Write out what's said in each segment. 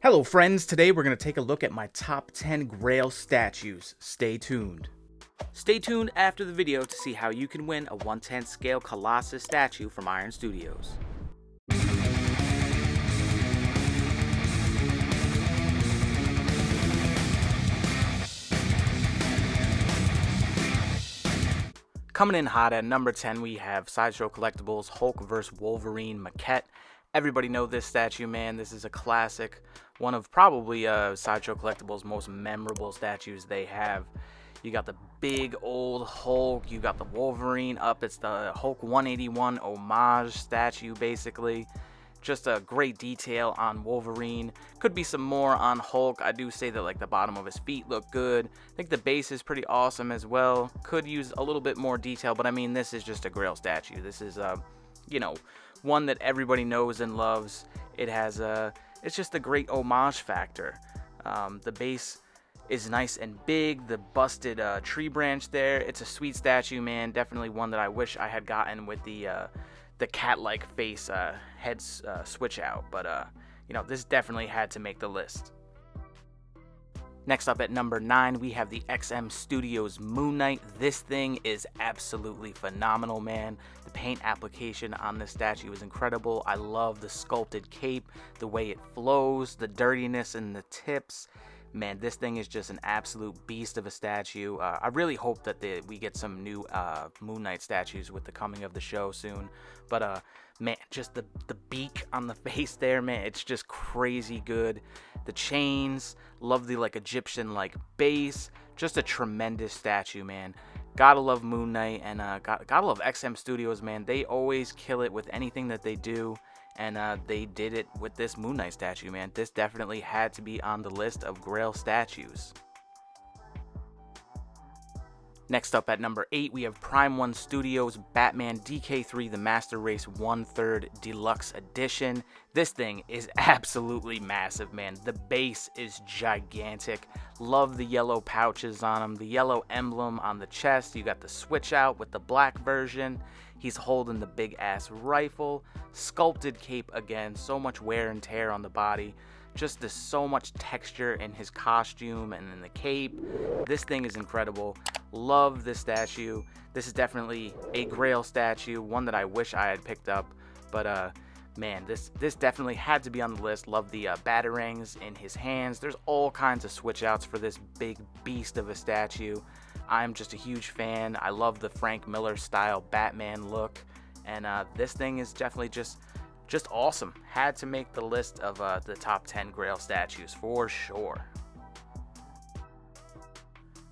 Hello friends, today we're going to take a look at my top 10 Grail statues. Stay tuned. Stay tuned after the video to see how you can win a 1/10 scale Colossus statue from Iron Studios. Coming in hot at number 10, we have Sideshow Collectibles Hulk vs. Wolverine Maquette. Everybody know this statue, man. This is a classic. One of probably Sideshow Collectibles' most memorable statues they have. You got the big old Hulk. You got the Wolverine up. It's the Hulk 181 homage statue, basically. Just a great detail on Wolverine. Could be some more on Hulk. I do say that like the bottom of his feet look good. I think the base is pretty awesome as well. Could use a little bit more detail, but I mean, this is just a Grail statue. This is one that everybody knows and loves. It has it's just a great homage factor. The base is nice and big. The busted tree branch there. It's a sweet statue, man. Definitely one that I wish I had gotten with the cat-like face head switch out, but this definitely had to make the list. Next up at number 9, we have the XM Studios Moon Knight. This thing is absolutely phenomenal, man. The paint application on this statue is incredible. I love the sculpted cape, the way it flows, the dirtiness in the tips. Man, this thing is just an absolute beast of a statue. I really hope that we get some new Moon Knight statues with the coming of the show soon. But man, just the beak on the face there, man, it's just crazy good. The chains, love the like Egyptian like base. Just a tremendous statue, man. Gotta love Moon Knight, and gotta love XM Studios, man. They always kill it with anything that they do. And they did it with this Moon Knight statue, man. This definitely had to be on the list of Grail statues. Next up at number 8, we have Prime 1 Studios Batman DK3 The Master Race 1/3 Deluxe Edition. This thing is absolutely massive, man. The base is gigantic. Love the yellow pouches on him, the yellow emblem on the chest. You got the switch out with the black version. He's holding the big ass rifle. Sculpted cape again, so much wear and tear on the body. Just there's so much texture in his costume and in the cape. This thing is incredible. Love this statue. This is definitely a Grail statue, one that I wish I had picked up. But man, this definitely had to be on the list. Love the batarangs in his hands. There's all kinds of switch outs for this big beast of a statue. I'm just a huge fan. I love the Frank Miller style Batman look. And this thing is definitely just awesome. Had to make the list of the top 10 Grail statues for sure.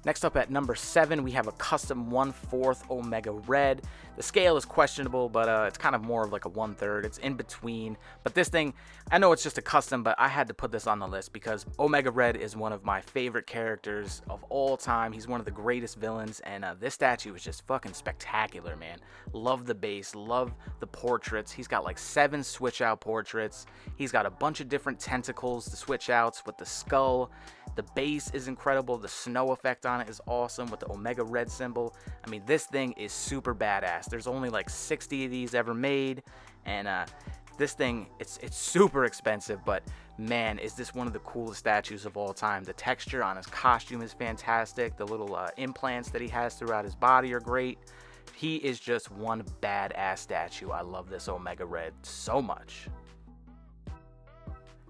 Next up at number 7, we have a custom 1/4 Omega Red. The scale is questionable, but it's kind of more of like a 1/3. It's in between. But this thing, I know it's just a custom, but I had to put this on the list because Omega Red is one of my favorite characters of all time. He's one of the greatest villains, and this statue is just fucking spectacular, man. Love the base, love the portraits. He's got like 7 switch out portraits. He's got a bunch of different tentacles, the switch outs with the skull. The base is incredible. The snow effect on it is awesome with the Omega Red symbol. I mean, this thing is super badass. There's only like 60 of these ever made, and this thing, it's super expensive, but man, is this one of the coolest statues of all time. The texture on his costume is fantastic. The little implants that he has throughout his body are great. He is just one badass statue. I love this Omega Red so much.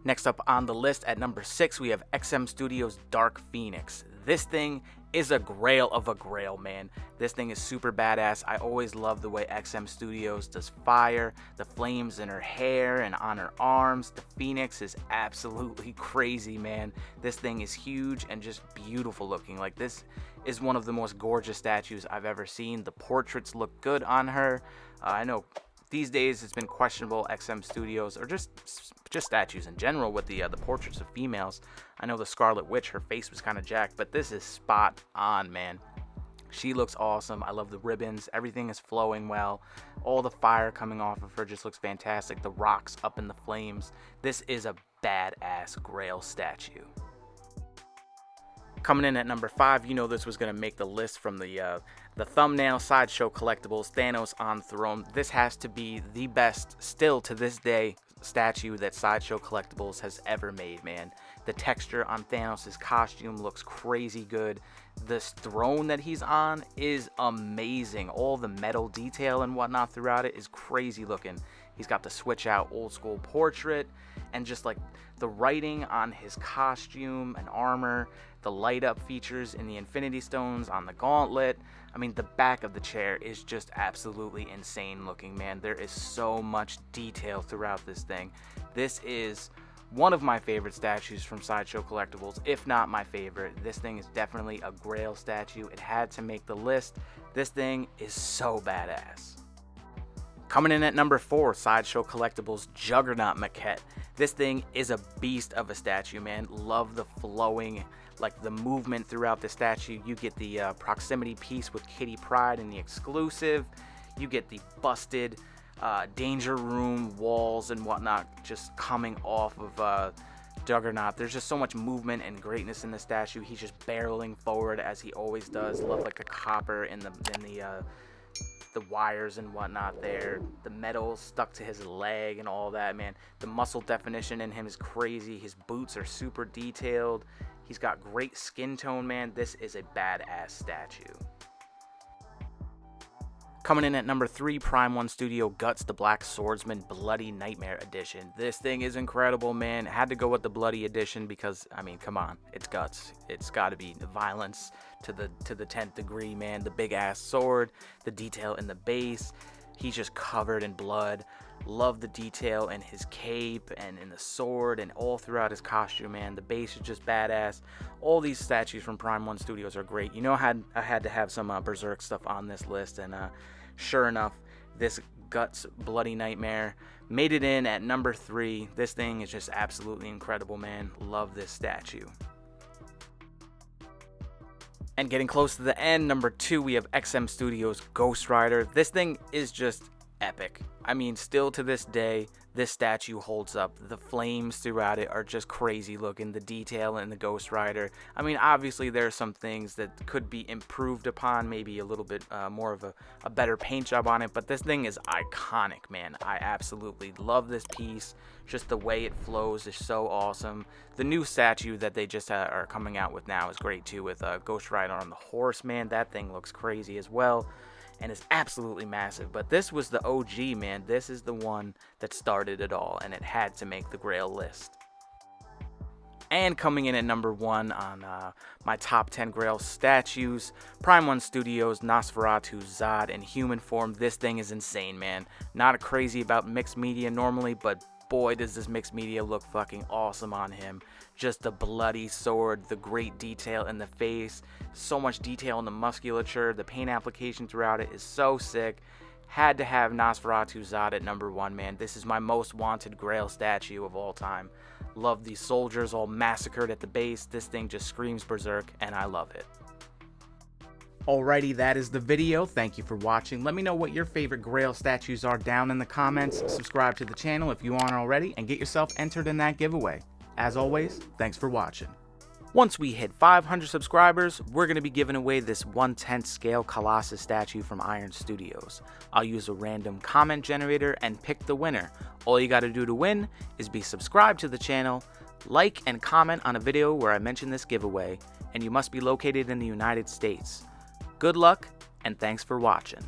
Next up on the list at number 6, we have XM Studios Dark Phoenix. This thing is a Grail of a Grail, man. This thing is super badass. I always love the way XM Studios does fire, the flames in her hair and on her arms. The Phoenix is absolutely crazy, man. This thing is huge and just beautiful looking. Like, this is one of the most gorgeous statues I've ever seen. The portraits look good on her. I know these days it's been questionable, XM Studios, or just statues in general with the portraits of females. I know the Scarlet Witch, her face was kind of jacked, but this is spot on, man. She looks awesome. I love the ribbons. Everything is flowing well. All the fire coming off of her just looks fantastic. The rocks up in the flames. This is a badass Grail statue. Coming in at number 5, you know this was going to make the list from the thumbnail. Sideshow Collectibles, Thanos on Throne. This has to be the best, still to this day, statue that Sideshow Collectibles has ever made, man. The texture on Thanos' costume looks crazy good. This throne that he's on is amazing. All the metal detail and whatnot throughout it is crazy looking. He's got the switch out old school portrait, and just like the writing on his costume and armor, the light up features in the Infinity Stones on the gauntlet. I mean, the back of the chair is just absolutely insane looking, man. There is so much detail throughout this thing. This is one of my favorite statues from Sideshow Collectibles, if not my favorite. This thing is definitely a Grail statue. It had to make the list. This thing is so badass. Coming in at number 4, Sideshow Collectibles Juggernaut Maquette. This thing is a beast of a statue, man. Love the flowing, like the movement throughout the statue. You get the proximity piece with Kitty Pryde in the exclusive. You get the busted danger room walls and whatnot just coming off of Juggernaut. There's just so much movement and greatness in the statue. He's just barreling forward as he always does. Love like the copper in the wires and whatnot there. The metal stuck to his leg and all that, man. The muscle definition in him is crazy. His boots are super detailed. He's got great skin tone, man. This is a badass statue. Coming in at number 3, Prime 1 Studio Guts, the Black Swordsman Bloody Nightmare Edition. This thing is incredible, man. Had to go with the Bloody Edition because, I mean, come on, it's Guts. It's got to be violence to the 10th degree, man. The big ass sword, the detail in the base. He's just covered in blood. Love the detail in his cape and in the sword and all throughout his costume, man. The base is just badass. All these statues from Prime 1 Studios are great. You know, I had to have some Berserk stuff on this list, and sure enough, this Guts Bloody Nightmare made it in at number 3. This thing is just absolutely incredible, man. Love this statue. And getting close to the end, number 2, we have XM Studios Ghost Rider. This thing is just epic. I mean, still to this day, this statue holds up. The flames throughout it are just crazy looking. The detail in the Ghost Rider. I mean, obviously there are some things that could be improved upon, maybe a little bit more of a better paint job on it, but this thing is iconic, man. I absolutely love this piece. Just the way it flows is so awesome. The new statue that they just are coming out with now is great too, with Ghost Rider on the horse, man. That thing looks crazy as well, and it's absolutely massive. But this was the OG, man. This is the one that started it all, and it had to make the Grail list. And coming in at number 1 on my top 10 Grail statues, Prime 1 Studios Nosferatu Zod in human form. This thing is insane, man. Not crazy about mixed media normally, but boy, does this mixed media look fucking awesome on him. Just the bloody sword, the great detail in the face, so much detail in the musculature, the paint application throughout it is so sick. Had to have Nosferatu Zod at number 1, man. This is my most wanted Grail statue of all time. Love these soldiers all massacred at the base. This thing just screams Berserk, and I love it. Alrighty, that is the video. Thank you for watching. Let me know what your favorite Grail statues are down in the comments. Subscribe to the channel if you aren't already, and get yourself entered in that giveaway. As always, thanks for watching. Once we hit 500 subscribers, we're going to be giving away this 1/10 scale Colossus statue from Iron Studios. I'll use a random comment generator and pick the winner. All you got to do to win is be subscribed to the channel, like and comment on a video where I mention this giveaway, and you must be located in the United States. Good luck, and thanks for watching.